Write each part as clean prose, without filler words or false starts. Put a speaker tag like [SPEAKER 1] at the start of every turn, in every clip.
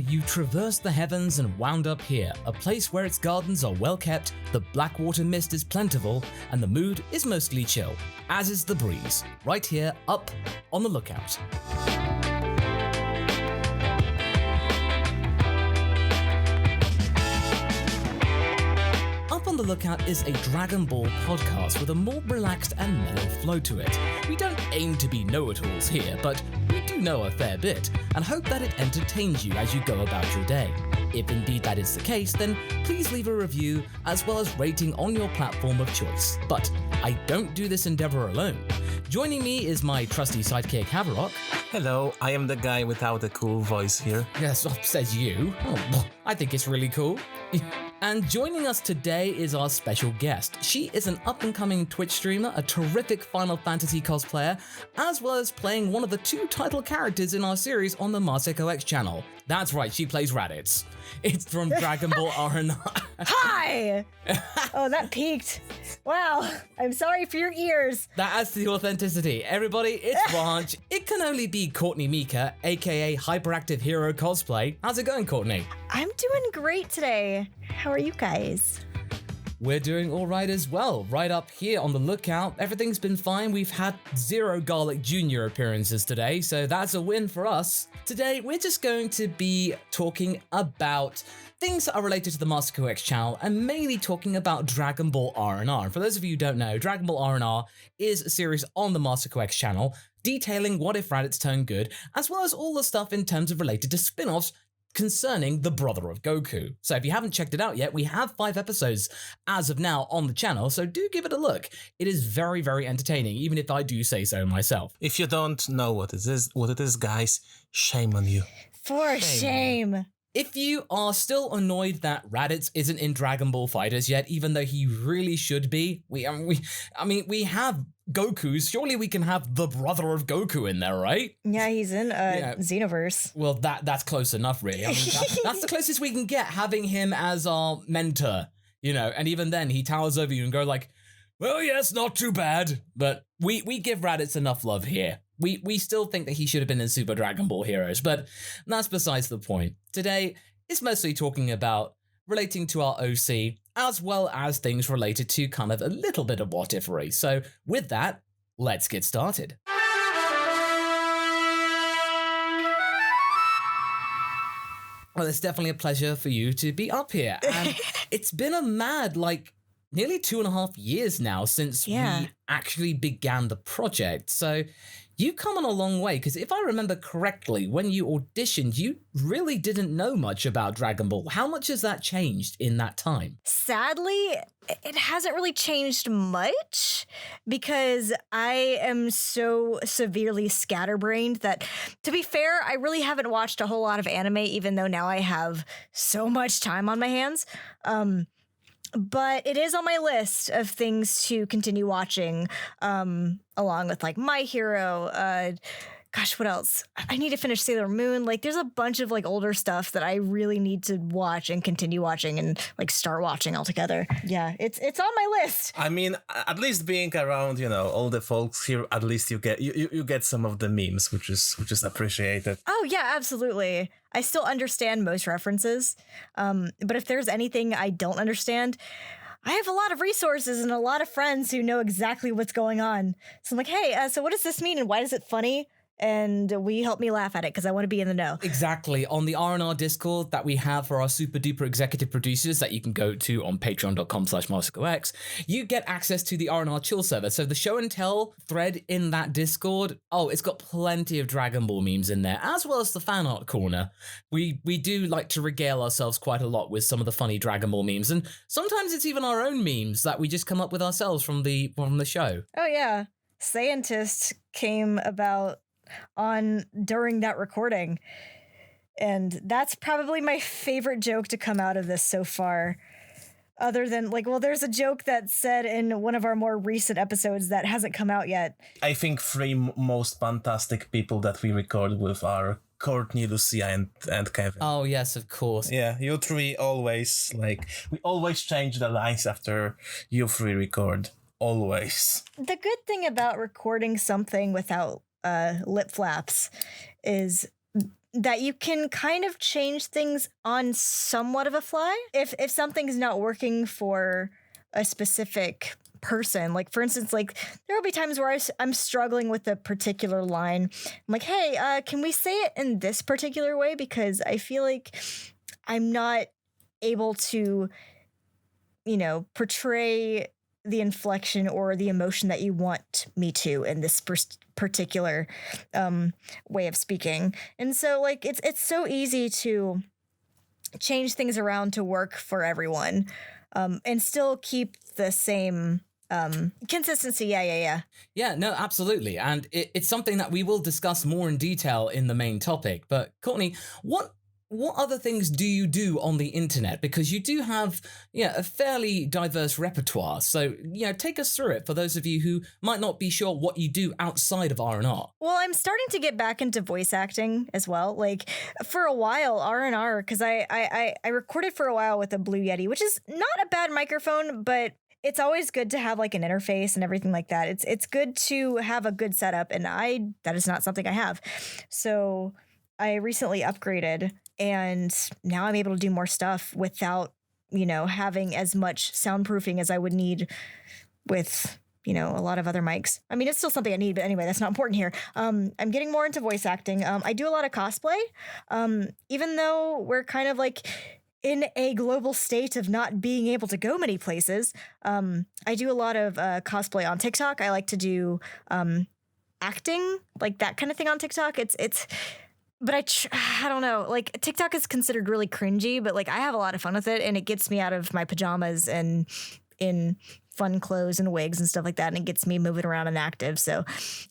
[SPEAKER 1] you traversed the heavens and wound up here, a place where its gardens are well kept, the blackwater mist is plentiful, and the mood is mostly chill, as is the breeze, right here up on the lookout. Up on the Lookout is a Dragon Ball podcast with a more relaxed and mellow flow to it. We don't aim to be know-it-alls here, but we do know a fair bit, and hope that it entertains you as you go about your day. If indeed that is the case, then please leave a review as well as rating on your platform of choice. But I don't do this endeavor alone. Joining me is my trusty sidekick, Haverock.
[SPEAKER 2] Hello, I am the guy without a cool voice here.
[SPEAKER 1] Yes, says you. Oh, I think it's really cool. And joining us today is our special guest. She is an up-and-coming Twitch streamer, a terrific Final Fantasy cosplayer, as well as playing one of the two title characters in our series on the Masako X channel. That's right, she plays Raditz. It's from Dragon Ball R&R.
[SPEAKER 3] Hi! Oh, that peaked. Wow, I'm sorry for your ears.
[SPEAKER 1] That adds to the authenticity. Everybody, it's Branch. It can only be Courtney Meeker, aka Hyperactivehero Cosplay. How's it going, Courtney?
[SPEAKER 3] I'm doing great today. How are you guys?
[SPEAKER 1] We're doing all right as well. Right up here on the lookout, everything's been fine. We've had 0 Garlic Jr. appearances today, so that's a win for us. Today, we're just going to be talking about things that are related to the Masako X channel, and mainly talking about Dragon Ball R&R. And for those of you who don't know, Dragon Ball R&R is a series on the Masako X channel, detailing what if Raditz turned good, as well as all the stuff in terms of related to spin-offs concerning the brother of Goku. So if you haven't checked it out yet, we have 5 episodes as of now on the channel, so do give it a look. It is very, very entertaining, even if I do say so myself.
[SPEAKER 2] If you don't know what it is, guys, shame on you.
[SPEAKER 3] For shame.
[SPEAKER 1] If you are still annoyed that Raditz isn't in Dragon Ball FighterZ yet, even though he really should be, we have Goku's. Surely we can have the brother of Goku in there, right?
[SPEAKER 3] Yeah, he's in Xenoverse.
[SPEAKER 1] Well, that's close enough, really. I mean, that's the closest we can get, having him as our mentor, you know. And even then, he towers over you and go like, "Well, yes, not too bad." But we give Raditz enough love here. We still think that he should have been in Super Dragon Ball Heroes, but that's besides the point. Today is mostly talking about relating to our OC, as well as things related to kind of a little bit of what-ifery. So with that, let's get started. Well, it's definitely a pleasure for you to be up here. And it's been a mad, nearly 2.5 years now since we actually began the project. So you've come on a long way, because if I remember correctly, when you auditioned, you really didn't know much about Dragon Ball. How much has that changed in that time?
[SPEAKER 3] Sadly, it hasn't really changed much, because I am so severely scatterbrained that, to be fair, I really haven't watched a whole lot of anime, even though now I have so much time on my hands. But it is on my list of things to continue watching, along with My Hero. What else? I need to finish Sailor Moon. There's a bunch of older stuff that I really need to watch and continue watching and start watching altogether. Yeah, it's on my list.
[SPEAKER 2] I mean, at least being around, all the folks here, at least you get some of the memes, which is appreciated.
[SPEAKER 3] Oh yeah, absolutely. I still understand most references, but if there's anything I don't understand, I have a lot of resources and a lot of friends who know exactly what's going on. So I'm like, hey, so what does this mean and why is it funny? And will you help me laugh at it, because I want to be in the know.
[SPEAKER 1] Exactly. On the R&R Discord that we have for our super duper executive producers that you can go to on patreon.com/MasakoX, you get access to the R&R chill server. So the show and tell thread in that Discord, it's got plenty of Dragon Ball memes in there, as well as the fan art corner. We do like to regale ourselves quite a lot with some of the funny Dragon Ball memes, and sometimes it's even our own memes that we just come up with ourselves from the show.
[SPEAKER 3] Oh yeah. Scientist came about during that recording, and that's probably my favorite joke to come out of this so far, other than there's a joke that's said in one of our more recent episodes that hasn't come out yet.
[SPEAKER 2] I think 3 most fantastic people that we record with are Courtney, Lucia, and Kevin.
[SPEAKER 1] Oh yes, of course.
[SPEAKER 2] Yeah, you 3 always we always change the lines after you 3 record. Always.
[SPEAKER 3] The good thing about recording something without lip flaps is that you can kind of change things on somewhat of a fly. If something's not working for a specific person, like for instance, like there will be times where I'm struggling with a particular line. I'm like, hey, can we say it in this particular way? Because I feel like I'm not able to, portray the inflection or the emotion that you want me to in this particular way of speaking. And so like it's so easy to change things around to work for everyone, and still keep the same consistency.
[SPEAKER 1] Yeah, no, absolutely. And it's something that we will discuss more in detail in the main topic. But Courtney, what other things do you do on the internet? Because you do have, a fairly diverse repertoire. So, take us through it for those of you who might not be sure what you do outside of R&R.
[SPEAKER 3] Well, I'm starting to get back into voice acting as well. Like for a while, R&R, because I recorded for a while with a Blue Yeti, which is not a bad microphone, but it's always good to have like an interface and everything like that. It's good to have a good setup, and that is not something I have. So I recently upgraded, and now I'm able to do more stuff without, having as much soundproofing as I would need with, a lot of other mics. I mean, it's still something I need, but anyway, that's not important here. I'm getting more into voice acting. I do a lot of cosplay, even though we're kind of like in a global state of not being able to go many places. I do a lot of cosplay on TikTok. I like to do acting, like that kind of thing on TikTok. But I don't know, like TikTok is considered really cringy, but like I have a lot of fun with it, and it gets me out of my pajamas and in fun clothes and wigs and stuff like that, and it gets me moving around and active. So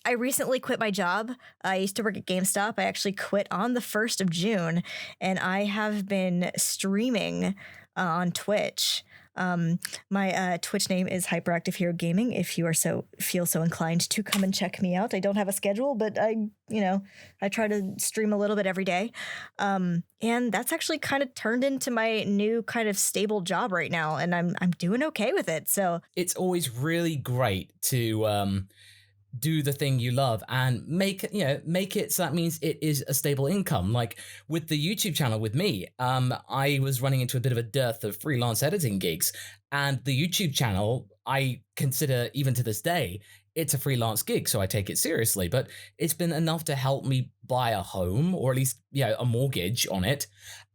[SPEAKER 3] I recently quit my job. I used to work at GameStop. I actually quit on the 1st of June, and I have been streaming on Twitch. My Twitch name is Hyperactivehero Gaming. If you feel so inclined to come and check me out. I don't have a schedule, but I try to stream a little bit every day. And that's actually kind of turned into my new kind of stable job right now, and I'm doing okay with it. So
[SPEAKER 1] it's always really great to do the thing you love and make it so that means it is a stable income. Like with the YouTube channel with me, I was running into a bit of a dearth of freelance editing gigs, and the YouTube channel I consider, even to this day, it's a freelance gig, so I take it seriously. But it's been enough to help me buy a home, or at least a mortgage on it,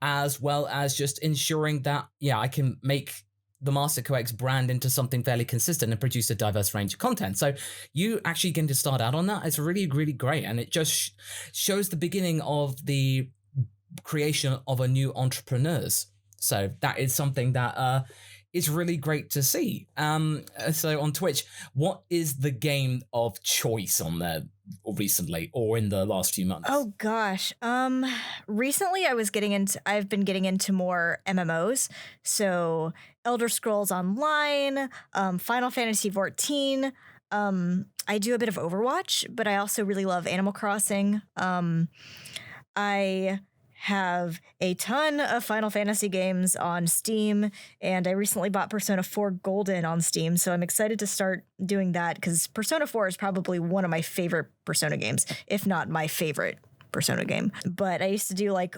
[SPEAKER 1] as well as just ensuring that I can make the Master Cox brand into something fairly consistent and produce a diverse range of content. So you actually getting to start out on that, it's really, really great. And it just shows the beginning of the creation of a new entrepreneurs. So that is something that is really great to see. So on Twitch, what is the game of choice on there recently or in the last few months?
[SPEAKER 3] Oh gosh. Recently I've been getting into more MMOs. So Elder Scrolls Online, Final Fantasy XIV. I do a bit of Overwatch, but I also really love Animal Crossing. I have a ton of Final Fantasy games on Steam, and I recently bought Persona 4 Golden on Steam, so I'm excited to start doing that, because Persona 4 is probably one of my favorite Persona games, if not my favorite Persona game. But I used to do like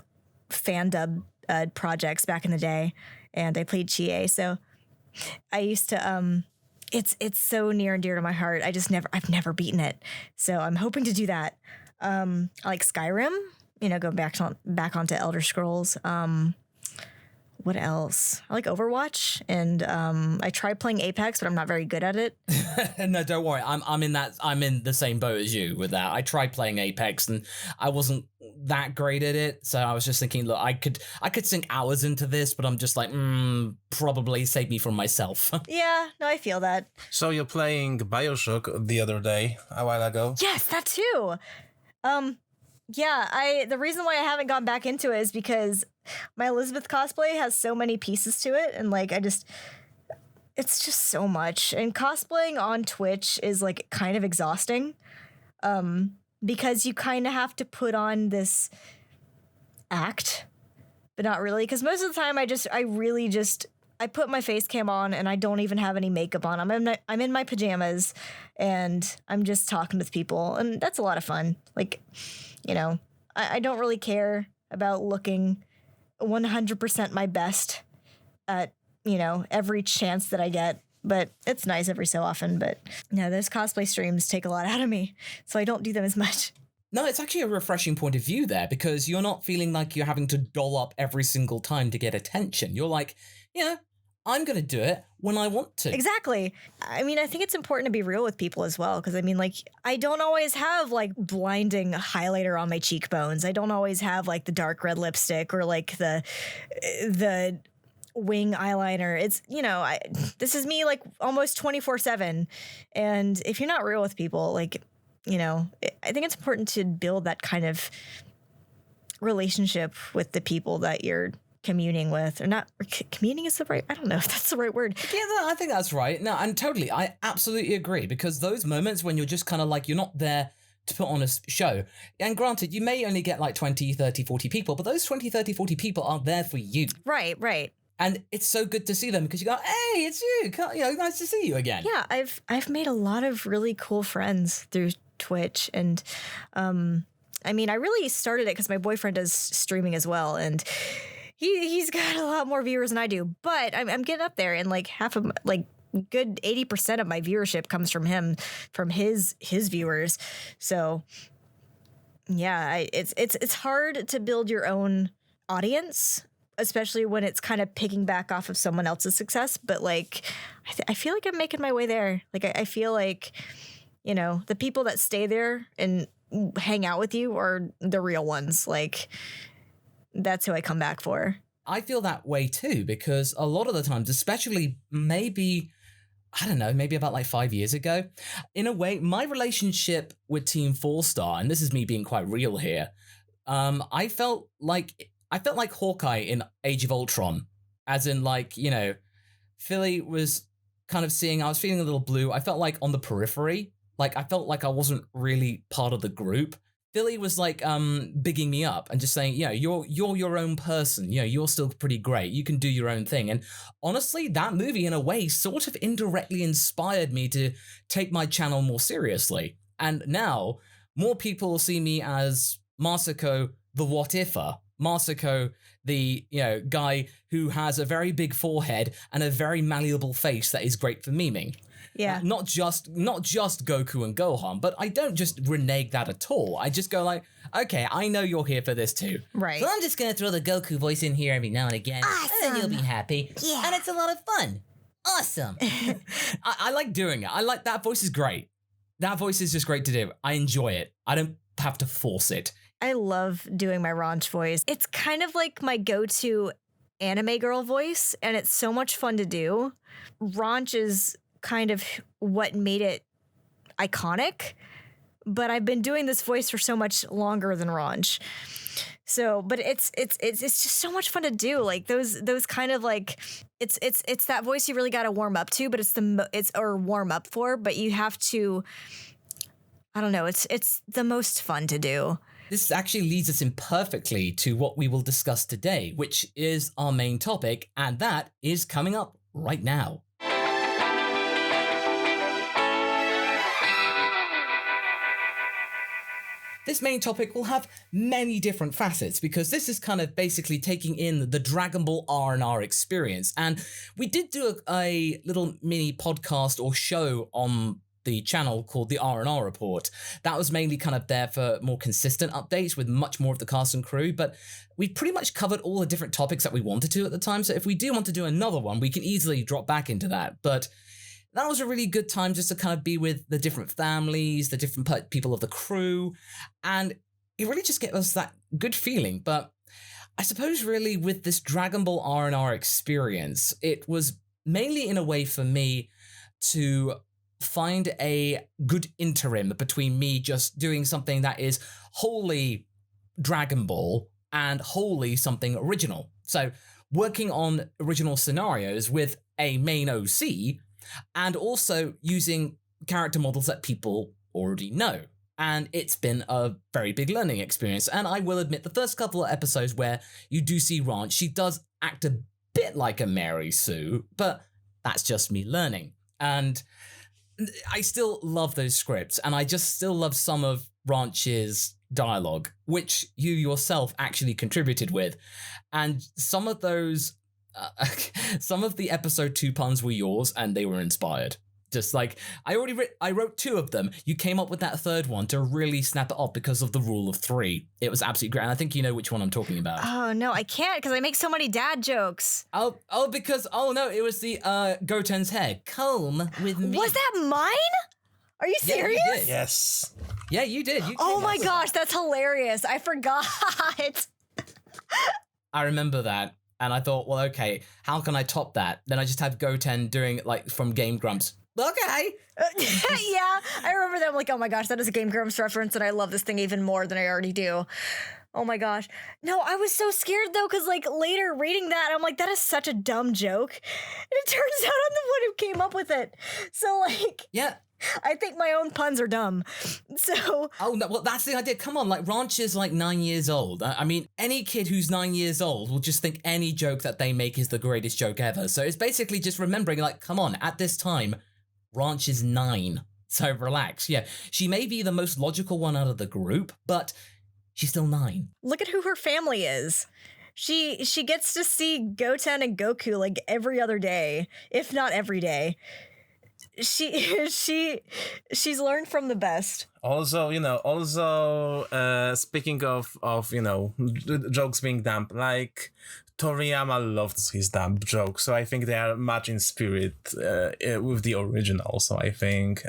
[SPEAKER 3] fandom projects back in the day, and I played Chie, so I used to it's so near and dear to my heart. I've never beaten it, so I'm hoping to do that. I like Skyrim, go back onto Elder Scrolls. What else? I like Overwatch, and I tried playing Apex, but I'm not very good at it.
[SPEAKER 1] No, don't worry. I'm in the same boat as you with that. I tried playing Apex, and I wasn't that great at it. So I was just thinking, look, I could sink hours into this, but I'm just like, probably save me from myself.
[SPEAKER 3] Yeah, no, I feel that.
[SPEAKER 2] So you're playing BioShock the other day, a while ago?
[SPEAKER 3] Yes, that too. Yeah, the reason why I haven't gone back into it is because my Elizabeth cosplay has so many pieces to it, and like it's just so much. And cosplaying on Twitch is like kind of exhausting, because you kind of have to put on this act, but not really. Because most of the time, I put my face cam on and I don't even have any makeup on. I'm in my pajamas and I'm just talking with people, and that's a lot of fun. Like, I don't really care about looking 100% my best at, every chance that I get. But it's nice every so often. But no, those cosplay streams take a lot out of me, so I don't do them as much.
[SPEAKER 1] No, it's actually a refreshing point of view there, because you're not feeling like you're having to doll up every single time to get attention. You're like, I'm going to do it when I want to.
[SPEAKER 3] Exactly. I mean, I think it's important to be real with people as well, because I don't always have blinding highlighter on my cheekbones. I don't always have the dark red lipstick or the wing eyeliner. It's, this is me almost 24/7. And if you're not real with people, I think it's important to build that kind of relationship with the people that you're communing with, or not. Communing is I don't know if that's the right word.
[SPEAKER 1] Yeah, no, I think that's right. No, and totally, I absolutely agree, because those moments when you're just kind of you're not there to put on a show, and granted, you may only get 20, 30, 40 people, but those 20, 30, 40 people are there for you.
[SPEAKER 3] Right.
[SPEAKER 1] And it's so good to see them, because you go, hey, it's you, nice to see you again.
[SPEAKER 3] Yeah, I've made a lot of really cool friends through Twitch, and I really started it because my boyfriend does streaming as well, and he's got a lot more viewers than I do, but I'm getting up there, and half of good 80% of my viewership comes from him, from his viewers. So yeah, it's hard to build your own audience, especially when it's kind of picking back off of someone else's success. But I feel like I'm making my way there. I feel like, the people that stay there and hang out with you are the real ones. That's who I come back for.
[SPEAKER 1] I feel that way too, because a lot of the times, especially maybe about 5 years ago, in a way, my relationship with Team 4-Star, and this is me being quite real here, I felt like Hawkeye in Age of Ultron, as in Philly was kind of I was feeling a little blue. I felt on the periphery, I felt I wasn't really part of the group. Philly was bigging me up and just saying, you're your own person. You're still pretty great. You can do your own thing. And honestly, that movie in a way sort of indirectly inspired me to take my channel more seriously. And now more people see me as Masako the what-ifer. Masako, the guy who has a very big forehead and a very malleable face that is great for memeing.
[SPEAKER 3] Yeah.
[SPEAKER 1] Not just Goku and Gohan, but I don't just renege that at all. I just go okay, I know you're here for this too.
[SPEAKER 3] Right.
[SPEAKER 1] So I'm just going to throw the Goku voice in here every now and again.
[SPEAKER 3] Awesome.
[SPEAKER 1] And then you'll be happy.
[SPEAKER 3] Yeah.
[SPEAKER 1] And it's a lot of fun. Awesome. I like doing it. That voice is great. That voice is just great to do. I enjoy it. I don't have to force it.
[SPEAKER 3] I love doing my Ranch voice. It's kind of my go-to anime girl voice, and it's so much fun to do. Ranch is kind of what made it iconic, but I've been doing this voice for so much longer than Ranch. So, but it's just so much fun to do. Those kind of it's that voice you really got to warm up to, but it's warm up for, but you have to, I don't know, it's the most fun to do.
[SPEAKER 1] This actually leads us in perfectly to what we will discuss today, which is our main topic, and that is coming up right now. This main topic will have many different facets, because this is kind of basically taking in the Dragon Ball R&R experience. And we did do a little mini podcast or show on the channel called the R&R Report. That was mainly kind of there for more consistent updates with much more of the cast and crew, but we pretty much covered all the different topics that we wanted to at the time. So if we do want to do another one, we can easily drop back into that. But that was a really good time just to kind of be with the different families, the different people of the crew, and it really just gave us that good feeling. But I suppose really with this Dragon Ball R&R experience, it was mainly in a way for me to find a good interim between me just doing something that is wholly Dragon Ball and wholly something original. So working on original scenarios with a main OC, and also using character models that people already know. And it's been a very big learning experience. And I will admit, the first couple of episodes where you do see Ranch, she does act a bit like a Mary Sue, but that's just me learning. And I still love those scripts, and I just still love some of Ranch's dialogue, which you yourself actually contributed with. And some of those, some of the episode 2 puns were yours and they were inspired. Just like, I wrote 2 of them. You came up with that third one to really snap it up because of the rule of 3. It was absolutely great. And I think you know which one I'm talking about.
[SPEAKER 3] Oh, no, I can't because I make so many dad jokes.
[SPEAKER 1] Oh, no, it was the Goten's hair. Comb with me.
[SPEAKER 3] Was that mine? Are you serious?
[SPEAKER 1] Yeah, you did.
[SPEAKER 2] Yes.
[SPEAKER 1] Yeah, you did.
[SPEAKER 3] Oh my gosh, that's hilarious. I forgot.
[SPEAKER 1] I remember that. And I thought, well, okay, how can I top that? Then I just had Goten doing it like from Game Grumps. Okay.
[SPEAKER 3] Yeah, I remember that. I'm like, oh my gosh, that is a Game Grumps reference, and I love this thing even more than I already do. Oh my gosh. No, I was so scared though, because like later reading that, I'm like, that is such a dumb joke. And it turns out I'm the one who came up with it. So like,
[SPEAKER 1] Yeah.
[SPEAKER 3] I think my own puns are dumb. So.
[SPEAKER 1] Oh, no, well, that's the idea. Come on, like, Ranch is like 9 years old. I mean, any kid who's 9 years old will just think any joke that they make is the greatest joke ever. So it's basically just remembering, like, come on, at this time, Ranch is 9. So relax. Yeah, she may be the most logical one out of the group, but she's still 9.
[SPEAKER 3] Look at who her family is. She gets to see Goten and Goku like every other day, if not every day. She's learned from the best.
[SPEAKER 2] Also, speaking of jokes being dumb, like Toriyama loves his dumb jokes, so I think they are much in spirit with the original. So I think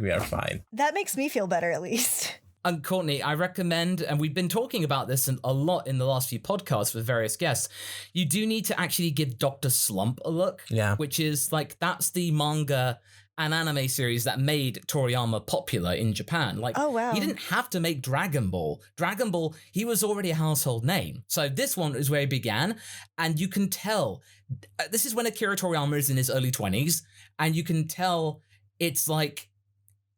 [SPEAKER 2] we are fine.
[SPEAKER 3] That makes me feel better, at least.
[SPEAKER 1] And Courtney, I recommend, and we've been talking about this a lot in the last few podcasts with various guests, you do need to actually give Dr. Slump a look.
[SPEAKER 2] Yeah.
[SPEAKER 1] Which is like, that's the manga and anime series that made Toriyama popular in Japan. Like,
[SPEAKER 3] oh, wow.
[SPEAKER 1] He didn't have to make Dragon Ball. Dragon Ball, he was already a household name. So this one is where he began, and you can tell, this is when Akira Toriyama is in his early 20s, and you can tell it's like,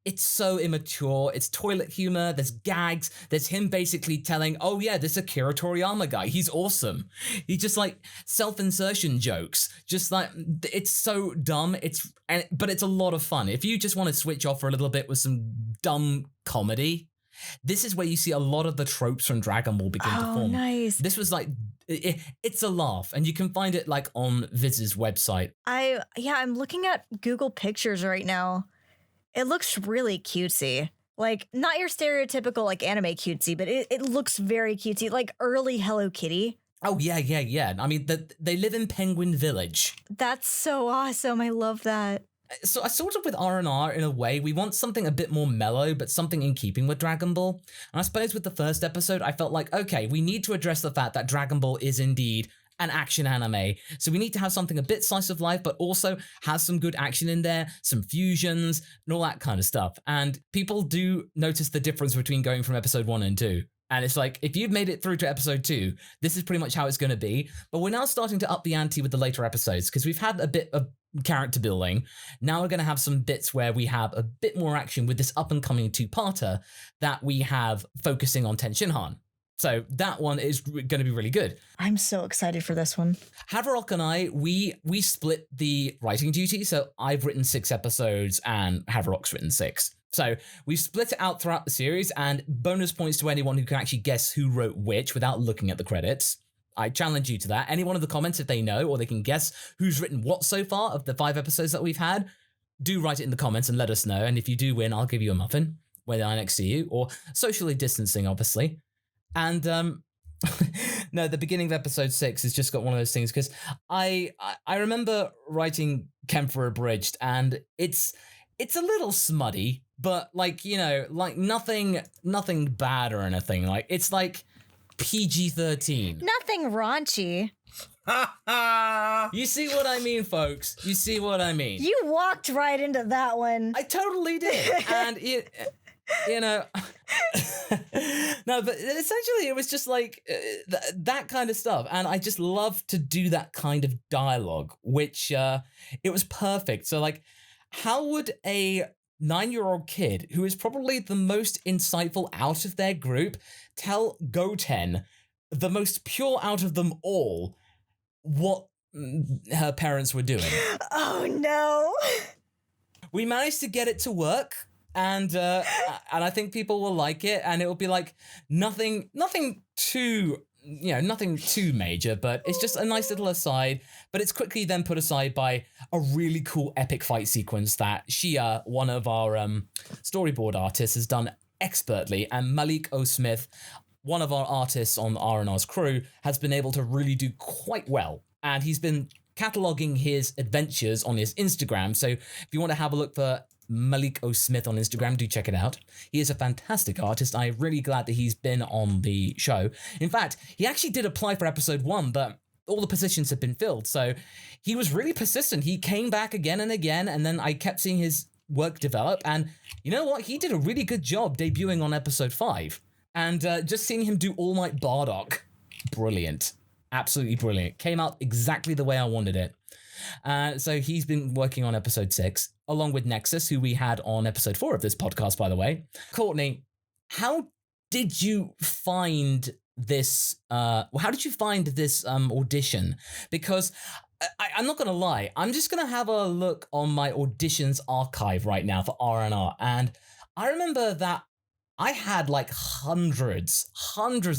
[SPEAKER 1] it's so immature. It's toilet humor. There's gags. There's him basically telling, oh yeah, this Akira Toriyama guy, he's awesome. He just like self-insertion jokes. Just like, it's so dumb. But it's a lot of fun. If you just want to switch off for a little bit with some dumb comedy, this is where you see a lot of the tropes from Dragon Ball begin to form.
[SPEAKER 3] Oh, nice.
[SPEAKER 1] This was like, it's a laugh, and you can find it like on Viz's website.
[SPEAKER 3] I'm looking at Google Pictures right now. It looks really cutesy. Like, not your stereotypical, like, anime cutesy, but it looks very cutesy. Like, early Hello Kitty.
[SPEAKER 1] Oh, yeah. I mean, they live in Penguin Village.
[SPEAKER 3] That's so awesome. I love that.
[SPEAKER 1] So I sort of with R&R, in a way, we want something a bit more mellow, but something in keeping with Dragon Ball. And I suppose with the first episode, I felt like, okay, we need to address the fact that Dragon Ball is indeed an action anime. So we need to have something a bit slice of life, but also has some good action in there, some fusions, and all that kind of stuff. And people do notice the difference between going from episode 1 and 2. And it's like, if you've made it through to episode 2, this is pretty much how it's going to be. But we're now starting to up the ante with the later episodes, because we've had a bit of character building. Now we're going to have some bits where we have a bit more action with this up-and-coming 2-parter that we have focusing on Ten Shinhan. So that one is going to be really good.
[SPEAKER 3] I'm so excited for this one.
[SPEAKER 1] Haverock and I, we split the writing duty. So I've written 6 episodes and Haverock's written 6. So we've split it out throughout the series, and bonus points to anyone who can actually guess who wrote which without looking at the credits. I challenge you to that. Anyone in the comments, if they know or they can guess who's written what so far of the 5 episodes that we've had, do write it in the comments and let us know. And if you do win, I'll give you a muffin when I'm next to you, or socially distancing, obviously. And no, the beginning of episode 6 has just got one of those things, because I remember writing Kemper Abridged, and it's a little smutty, but like, you know, like nothing bad or anything. Like, it's like PG-13.
[SPEAKER 3] Nothing raunchy.
[SPEAKER 1] You see what I mean, folks? You see what I mean?
[SPEAKER 3] You walked right into that one.
[SPEAKER 1] I totally did. And you know, no, but essentially it was just like that kind of stuff. And I just love to do that kind of dialogue, which it was perfect. So like, how would a 9-year-old kid, who is probably the most insightful out of their group, tell Goten, the most pure out of them all, what her parents were doing?
[SPEAKER 3] Oh no.
[SPEAKER 1] We managed to get it to work. And I think people will like it, and it will be like nothing too, nothing too major, but it's just a nice little aside. But it's quickly then put aside by a really cool epic fight sequence that Shia, one of our storyboard artists, has done expertly, and Malik O. Smith, one of our artists on R&R's crew, has been able to really do quite well. And he's been cataloging his adventures on his Instagram. So if you want to have a look for Malik O. Smith on Instagram, do check it out. He is a fantastic artist. I'm really glad that he's been on the show. In fact, he actually did apply for episode 1, but all the positions have been filled. So he was really persistent. He came back again and again, and then I kept seeing his work develop. And you know what? He did a really good job debuting on episode 5. And just seeing him do All Might Bardock, brilliant. Absolutely brilliant. Came out exactly the way I wanted it. So he's been working on episode 6, along with Nexus, who we had on episode 4 of this podcast, by the way. Courtney, how did you find this? How did you find this audition? Because I'm not going to lie, I'm just going to have a look on my auditions archive right now for R&R, and I remember that I had like hundreds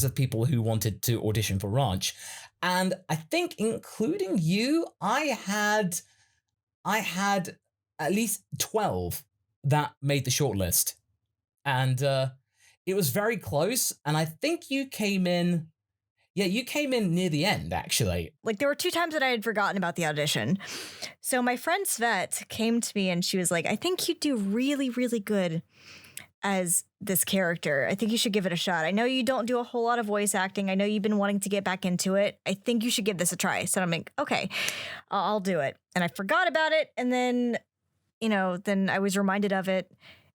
[SPEAKER 1] of people who wanted to audition for Ranch. And I think, including you, I had at least 12 that made the shortlist. And it was very close. And I think you came in. Yeah, you came in near the end, actually.
[SPEAKER 3] Like, there were 2 times that I had forgotten about the audition. So my friend Svet came to me and she was like, I think you'd do really, really good as this character. I think you should give it a shot. I know you don't do a whole lot of voice acting. I know you've been wanting to get back into it. I think you should give this a try. So I'm like, okay, I'll do it. And I forgot about it. And then, then I was reminded of it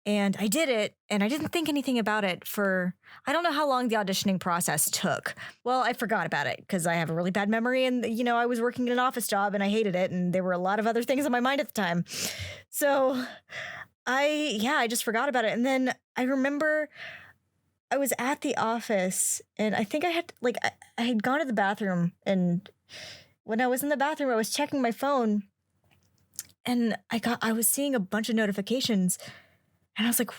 [SPEAKER 3] and I did it. And I didn't think anything about it for, I don't know how long the auditioning process took. Well, I forgot about it because I have a really bad memory. And, I was working in an office job and I hated it. And there were a lot of other things on my mind at the time. So I just forgot about it. And then I remember I was at the office and I think I had gone to the bathroom, and when I was in the bathroom, I was checking my phone and I was seeing a bunch of notifications and I was like,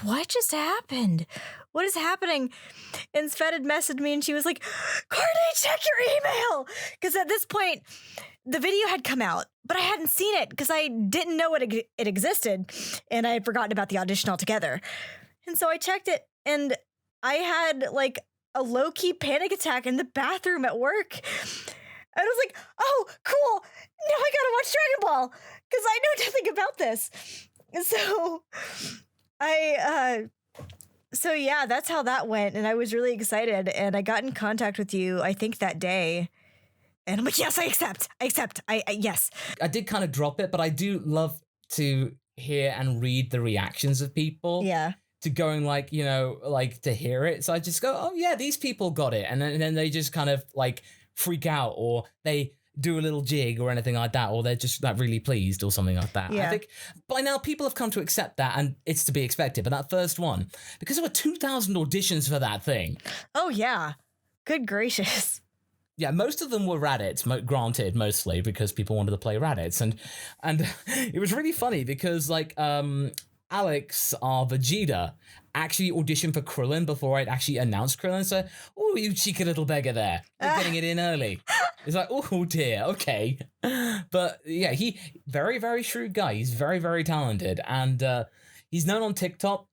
[SPEAKER 3] what just happened? What is happening? And Svet had messaged me and she was like, Courtney, check your email. Because at this point, the video had come out, but I hadn't seen it because I didn't know it existed, and I had forgotten about the audition altogether. And so I checked it, and I had like a low-key panic attack in the bathroom at work. And I was like, oh, cool. Now I gotta watch Dragon Ball because I know nothing about this. And so yeah, that's how that went. And I was really excited, and I got in contact with you, I think that day. And I'm like, yes, I accept. Yes.
[SPEAKER 1] I did kind of drop it, but I do love to hear and read the reactions of people.
[SPEAKER 3] Yeah.
[SPEAKER 1] To going like, to hear it. So I just go, oh yeah, these people got it. And then they just kind of like freak out, or they do a little jig or anything like that, or they're just like really pleased or something like that.
[SPEAKER 3] Yeah.
[SPEAKER 1] I think by now people have come to accept that, and it's to be expected. But that first one, because there were 2,000 auditions for that thing.
[SPEAKER 3] Oh yeah. Good gracious.
[SPEAKER 1] Yeah, most of them were Raditz, granted, mostly because people wanted to play Raditz. And it was really funny because, like, Alex, our Vegeta, actually auditioned for Krillin before I'd actually announced Krillin. So, oh, you cheeky little beggar there. You're getting it in early. It's like, oh dear, okay. But yeah, he, very, very shrewd guy. He's very, very talented. And he's known on TikTok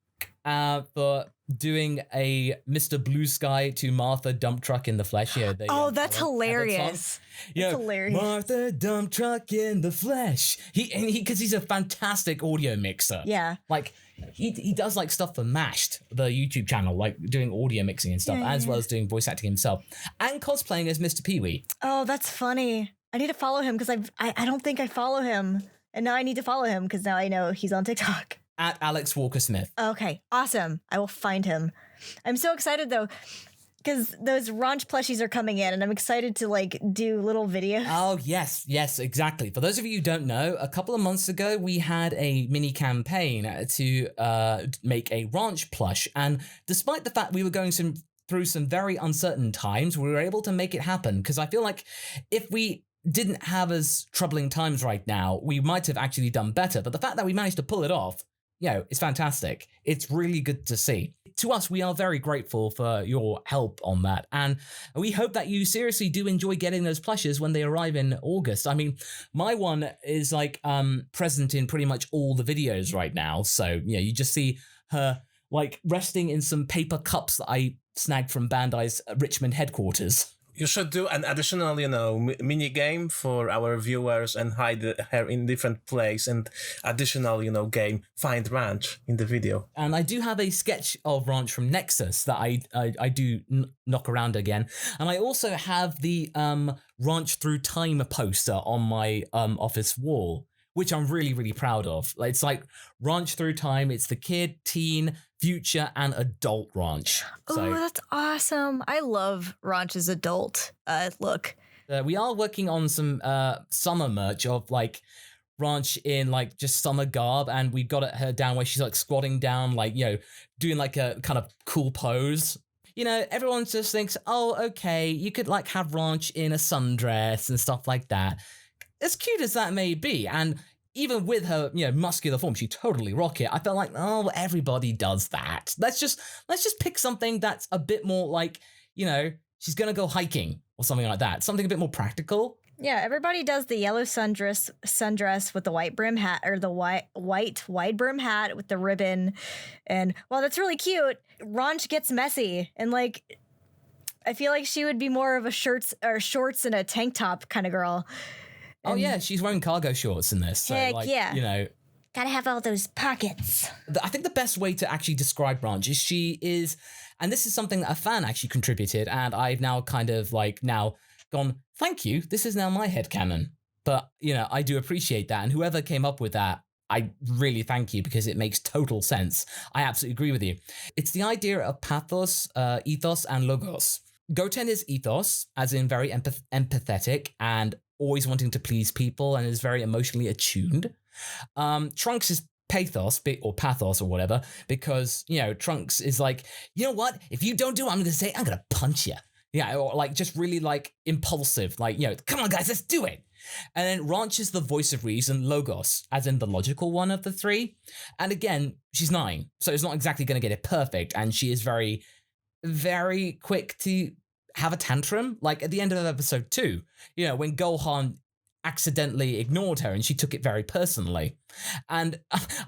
[SPEAKER 1] for doing a Mr. Blue Sky to Martha Dump Truck in the Flesh. Yeah,
[SPEAKER 3] that's hilarious.
[SPEAKER 1] Yeah,
[SPEAKER 3] hilarious.
[SPEAKER 1] Martha Dump Truck in the Flesh. Because he's a fantastic audio mixer.
[SPEAKER 3] Yeah.
[SPEAKER 1] Like, he does like stuff for Mashed, the YouTube channel, like doing audio mixing and stuff, as well as doing voice acting himself and cosplaying as Mr. Pee-wee.
[SPEAKER 3] Oh, that's funny. I need to follow him because I don't think I follow him. And now I need to follow him because now I know he's on TikTok.
[SPEAKER 1] At Alex Walker Smith.
[SPEAKER 3] Okay, awesome. I will find him. I'm so excited though, because those Ranch plushies are coming in, and I'm excited to like do little videos.
[SPEAKER 1] Oh yes, exactly. For those of you who don't know, a couple of months ago we had a mini campaign to make a Ranch plush, and despite the fact we were going through some very uncertain times, we were able to make it happen. Because I feel like if we didn't have as troubling times right now, we might have actually done better. But the fact that we managed to pull it off it's fantastic. It's really good to see. To us, we are very grateful for your help on that. And we hope that you seriously do enjoy getting those plushes when they arrive in August. I mean, my one is like present in pretty much all the videos right now. So, you just see her like resting in some paper cups that I snagged from Bandai's Richmond headquarters.
[SPEAKER 2] You should do an additional, mini game for our viewers and hide her in different place and additional, game find Ranch in the video.
[SPEAKER 1] And I do have a sketch of Ranch from Nexus that I do knock around again. And I also have the Ranch Through Time poster on my office wall, which I'm really, really proud of. It's like Ranch Through Time. It's the kid, teen, future, and adult Ranch.
[SPEAKER 3] Oh, that's awesome. I love Ranch's adult look.
[SPEAKER 1] We are working on some summer merch of like Ranch in like just summer garb, and we got her down where she's like squatting down, like, doing like a kind of cool pose. Everyone just thinks, oh, okay, you could like have Ranch in a sundress and stuff like that. As cute as that may be, and even with her, muscular form, she totally rock it. I felt like, oh, everybody does that. Let's just pick something that's a bit more like, she's gonna go hiking or something like that. Something a bit more practical.
[SPEAKER 3] Yeah, everybody does the yellow sundress with the white brim hat, or the white wide brim hat with the ribbon. And while that's really cute, Ranch gets messy, and like, I feel like she would be more of a shorts and a tank top kind of girl.
[SPEAKER 1] Oh, yeah, she's wearing cargo shorts in this. So,
[SPEAKER 3] heck yeah.
[SPEAKER 4] Gotta have all those pockets.
[SPEAKER 1] I think the best way to actually describe Ranch is she is, and this is something that a fan actually contributed, and I've now kind of like now gone, thank you, this is now my headcanon. But, I do appreciate that, and whoever came up with that, I really thank you, because it makes total sense. I absolutely agree with you. It's the idea of pathos, ethos, and logos. Goten is ethos, as in very empathetic and always wanting to please people, and is very emotionally attuned. Trunks is pathos, or pathos or whatever, because, Trunks is like, you know what? If you don't do what I'm going to say, I'm going to punch you. Yeah, or like just really like impulsive, like, come on guys, let's do it. And then Ranch is the voice of reason, logos, as in the logical one of the three. And again, she's 9, so it's not exactly going to get it perfect, and she is very, very quick to have a tantrum, like at the end of episode 2, when Gohan accidentally ignored her and she took it very personally. And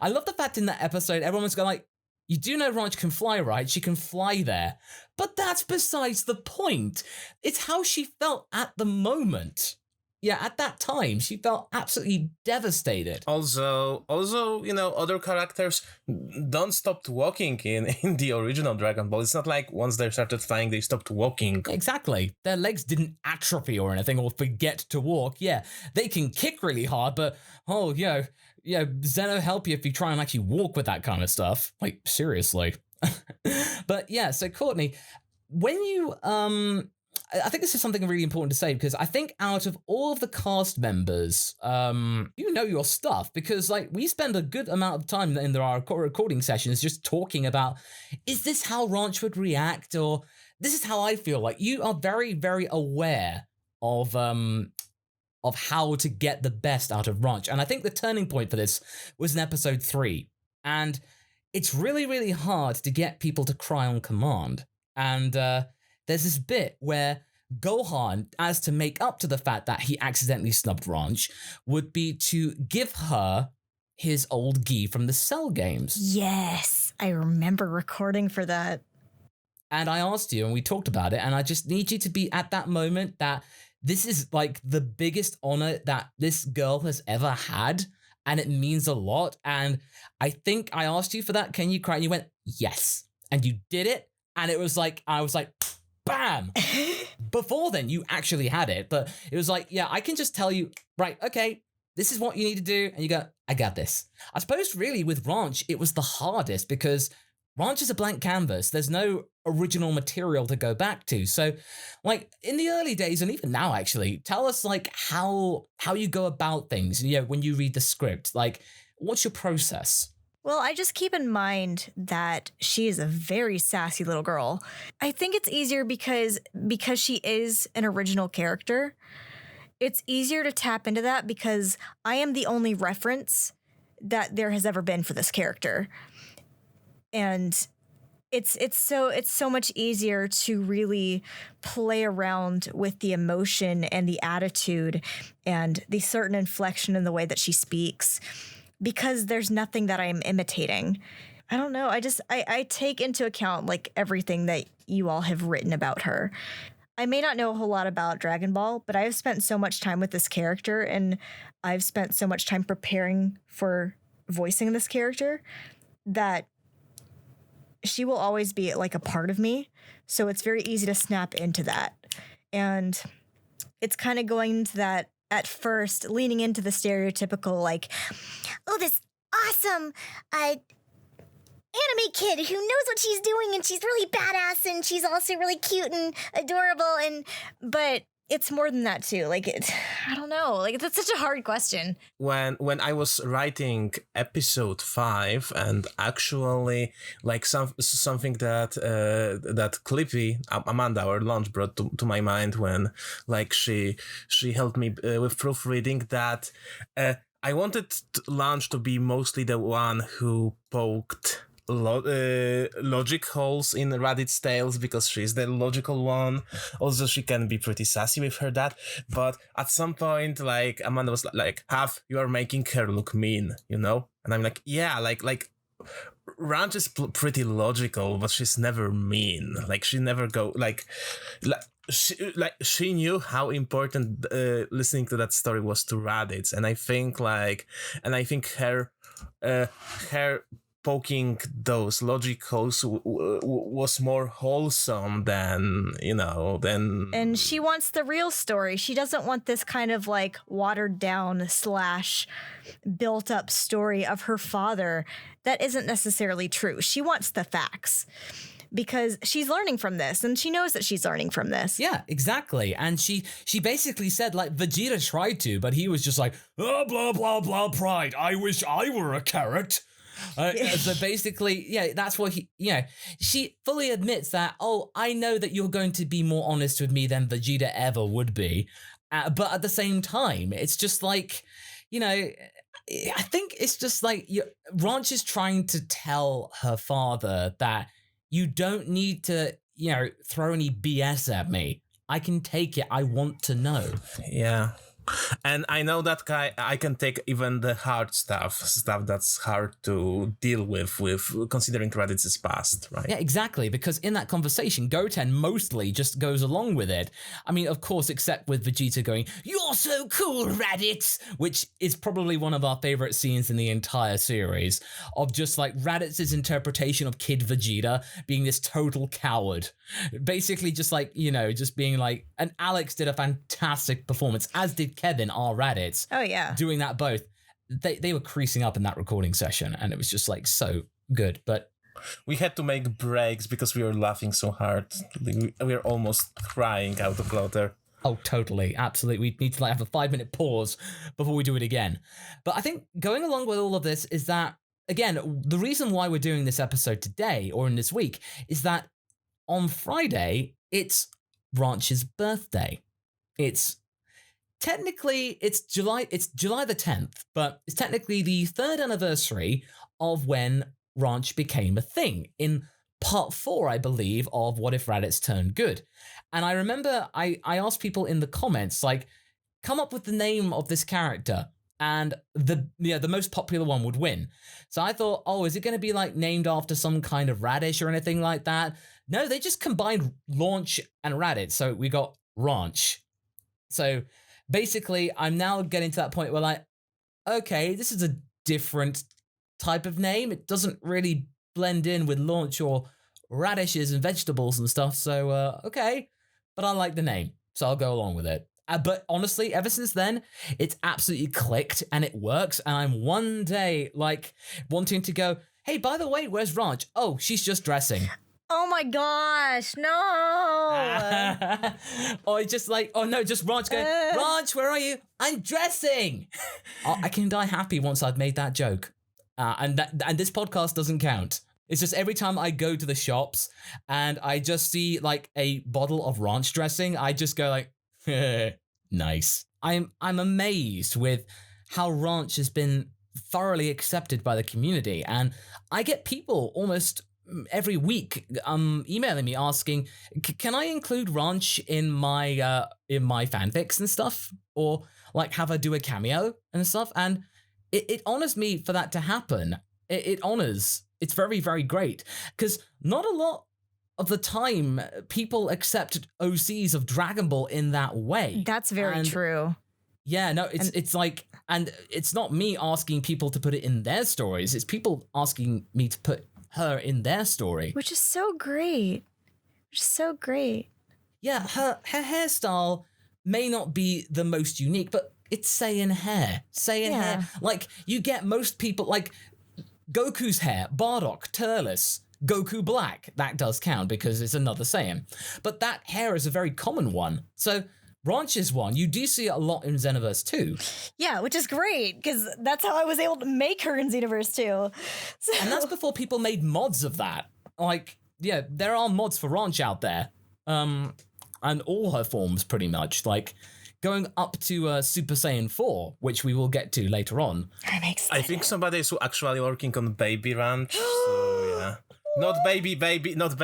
[SPEAKER 1] I love the fact in that episode, everyone was going like, you do know Ranch can fly, right? She can fly there. But that's besides the point. It's how she felt at the moment. Yeah, at that time, she felt absolutely devastated.
[SPEAKER 2] Also, other characters don't stop walking in the original Dragon Ball. It's not like once they started flying, they stopped walking.
[SPEAKER 1] Exactly. Their legs didn't atrophy or anything, or forget to walk. Yeah, they can kick really hard, but, Zeno help you if you try and actually walk with that kind of stuff. Like, seriously. But yeah, so Courtney, when you, I think this is something really important to say, because I think out of all of the cast members, you know your stuff, because like we spend a good amount of time in our recording sessions just talking about, is this how Ranch would react, or this is how I feel. Like you are very, very aware of how to get the best out of Ranch. And I think the turning point for this was in episode 3. And it's really, really hard to get people to cry on command. And there's this bit where Gohan, as to make up to the fact that he accidentally snubbed Ranch, would be to give her his old gi from the Cell games.
[SPEAKER 3] Yes, I remember recording for that.
[SPEAKER 1] And I asked you, and we talked about it, and I just need you to be at that moment that this is like the biggest honor that this girl has ever had, and it means a lot. And I think I asked you for that. Can you cry? And you went, yes. And you did it. And it was like, I was like, bam. Before then, you actually had it. But it was like, yeah, I can just tell you, right, okay, this is what you need to do. And you go, I got this. I suppose really with Ranch, it was the hardest because Ranch is a blank canvas. There's no original material to go back to. So like in the early days, and even now actually, tell us like how you go about things, when you read the script, like what's your process?
[SPEAKER 3] Well, I just keep in mind that she is a very sassy little girl. I think it's easier because she is an original character. It's easier to tap into that because I am the only reference that there has ever been for this character. And it's so much easier to really play around with the emotion and the attitude and the certain inflection in the way that she speaks, because there's nothing that I am imitating. I don't know. I take into account like everything that you all have written about her. I may not know a whole lot about Dragon Ball, but I've spent so much time with this character, and I've spent so much time preparing for voicing this character that she will always be like a part of me. So it's very easy to snap into that. And it's kind of going into that at first, leaning into the stereotypical, like,
[SPEAKER 4] Oh, this awesome anime kid who knows what she's doing, and she's really badass, and she's also really cute and adorable.
[SPEAKER 3] But it's more than that too. Like, I don't know. Like, that's such a hard question.
[SPEAKER 2] When I was writing episode 5, and actually like something that that Clippy, Amanda, our launch, brought to my mind when like she helped me with proofreading, that I wanted Launch to be mostly the one who poked logic holes in Raditz tales, because she's the logical one. Also, she can be pretty sassy with her dad, but at some point, like, Amanda was like, you are making her look mean, you know? And I'm like, yeah, like Ranch is pretty logical, but she's never mean. Like, she never go she knew how important listening to that story was to Raditz, and I think her poking those logic holes was more wholesome than.
[SPEAKER 3] And she wants the real story. She doesn't want this kind of like watered down / built up story of her father that isn't necessarily true. She wants the facts, because she's learning from this, and she knows that she's learning from this.
[SPEAKER 1] Yeah, exactly. And she basically said, like, Vegeta tried to, but he was just like, oh, blah, blah, blah, pride. I wish I were a carrot. So basically, yeah, that's what she fully admits that, oh, I know that you're going to be more honest with me than Vegeta ever would be. But at the same time, it's just like, I think it's just like Ranch is trying to tell her father that you don't need to, throw any BS at me. I can take it. I want to know.
[SPEAKER 2] Yeah. And I know that guy, I can take even the hard stuff that's hard to deal with considering Raditz's past, right?
[SPEAKER 1] Yeah, exactly, because in that conversation, Goten mostly just goes along with it. I mean, of course, except with Vegeta going, "You're so cool, Raditz," which is probably one of our favorite scenes in the entire series, of just like Raditz's interpretation of Kid Vegeta being this total coward. Basically just like, just being like, and Alex did a fantastic performance, as did Kevin R. Raditz.
[SPEAKER 3] Oh, yeah.
[SPEAKER 1] Doing that both. They were creasing up in that recording session, and it was just like so good. But
[SPEAKER 2] we had to make breaks because we were laughing so hard. We were almost crying out of laughter.
[SPEAKER 1] Oh, totally. Absolutely. We need to have a 5-minute pause before we do it again. But I think going along with all of this is that, again, the reason why we're doing this episode today or in this week is that on Friday, it's Ranch's birthday. It's July the 10th, but it's technically the 3rd anniversary of when Ranch became a thing in part 4, I believe, of What If Raditz Turned Good. And I remember I asked people in the comments, like, come up with the name of this character, and the most popular one would win. So I thought, oh, is it going to be like named after some kind of radish or anything like that? No, they just combined Launch and Raditz, so we got Ranch. So basically, I'm now getting to that point where, like, okay, this is a different type of name. It doesn't really blend in with Launch or radishes and vegetables and stuff. So, okay, but I like the name, so I'll go along with it. But honestly, ever since then, it's absolutely clicked and it works. And I'm one day, like, wanting to go, hey, by the way, where's Ranch? Oh, she's just dressing.
[SPEAKER 3] Oh my gosh, no!
[SPEAKER 1] Or just like, oh no, just Ranch going, Ranch, where are you? I'm dressing! I can die happy once I've made that joke. And this podcast doesn't count. It's just every time I go to the shops and I just see like a bottle of Ranch dressing, I just go like, nice. I'm amazed with how Ranch has been thoroughly accepted by the community. And I get people almost every week emailing me asking, can I include Ranch in my fanfics and stuff? Or like have her do a cameo and stuff? And it honors me for that to happen. It honors. It's very, very great. Because not a lot of the time people accept OCs of Dragon Ball in that way.
[SPEAKER 3] That's very true.
[SPEAKER 1] Yeah, no, it's like, and it's not me asking people to put it in their stories. It's people asking me to put her in their story.
[SPEAKER 3] Which is so great.
[SPEAKER 1] Yeah, her hairstyle may not be the most unique, but it's Saiyan hair. Hair. Like, you get most people, like, Goku's hair, Bardock, Turles, Goku Black. That does count because it's another Saiyan. But that hair is a very common one. So Ranch's one, you do see it a lot in Xenoverse 2.
[SPEAKER 3] Yeah, which is great, because that's how I was able to make her in Xenoverse 2. So.
[SPEAKER 1] And that's before people made mods of that. Like, yeah, there are mods for Ranch out there. And all her forms, pretty much. Like, going up to Super Saiyan 4, which we will get to later on.
[SPEAKER 3] I'm excited.
[SPEAKER 2] I think somebody is actually working on Baby Ranch, so yeah. Not baby, but baby. That's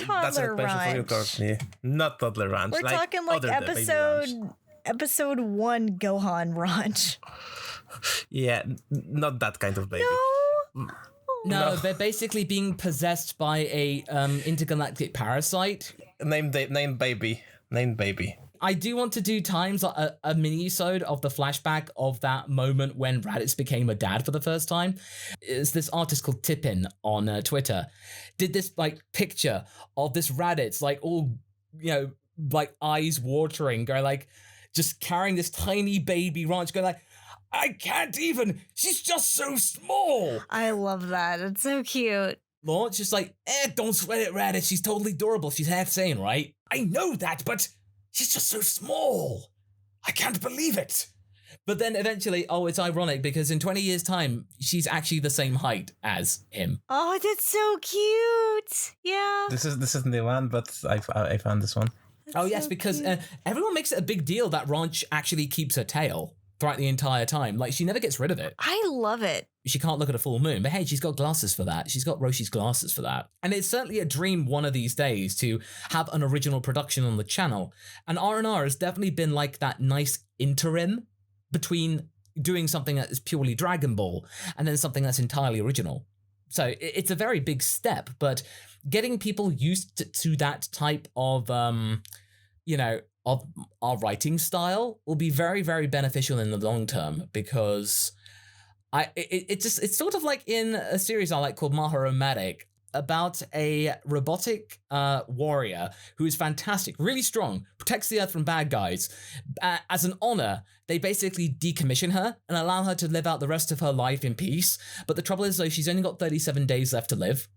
[SPEAKER 2] a
[SPEAKER 3] Toddler
[SPEAKER 2] question for you,
[SPEAKER 3] Ranch.
[SPEAKER 2] Courtney. Not Toddler Ranch.
[SPEAKER 3] We're talking like episode 1 Gohan Ranch.
[SPEAKER 2] Yeah, not that kind of baby.
[SPEAKER 1] No, they're basically being possessed by a intergalactic parasite.
[SPEAKER 2] Named Baby.
[SPEAKER 1] I do want to do a mini-sode of the flashback of that moment when Raditz became a dad for the first time. It's this artist called Tippin on Twitter. Did this like picture of this Raditz, like all, like eyes watering, going like, just carrying this tiny baby Ranch, going like, I can't even, she's just so small.
[SPEAKER 3] I love that. It's so cute.
[SPEAKER 1] Launch just like, don't sweat it, Raditz. She's totally adorable. She's half sane, right? I know that, but she's just so small. I can't believe it. But then eventually, it's ironic because in 20 years' time, she's actually the same height as him.
[SPEAKER 3] Oh, that's so cute. Yeah.
[SPEAKER 2] This isn't the one, but I found this one.
[SPEAKER 1] That's yes, because everyone makes it a big deal that Ranch actually keeps her tail throughout the entire time. Like, she never gets rid of it.
[SPEAKER 3] I love it.
[SPEAKER 1] She can't look at a full moon, but hey, she's got glasses for that. She's got Roshi's glasses for that. And it's certainly a dream one of these days to have an original production on the channel. And R&R has definitely been like that nice interim between doing something that is purely Dragon Ball and then something that's entirely original. So it's a very big step, but getting people used to that type of, of our writing style will be very, very beneficial in the long term, because it's sort of like in a series I like called Mahoromatic, about a robotic warrior who is fantastic, really strong, protects the earth from bad guys. As an honor, they basically decommission her and allow her to live out the rest of her life in peace. But the trouble is, though, she's only got 37 days left to live,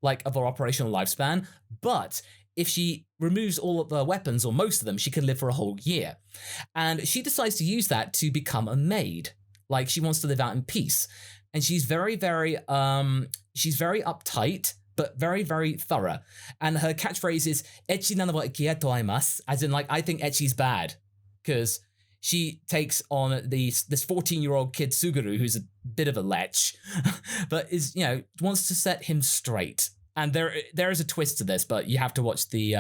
[SPEAKER 1] like, of her operational lifespan. But if she removes all of her weapons, or most of them, she can live for a whole year. And she decides to use that to become a maid. Like, she wants to live out in peace. And she's very, very, she's very uptight, but very, very thorough. And her catchphrase is, Echi nana wa ikiya to aimasu, as in, like, I think Echi's bad. Because she takes on this 14-year-old kid, Suguru, who's a bit of a lech, but is, wants to set him straight. And there is a twist to this, but you have to watch the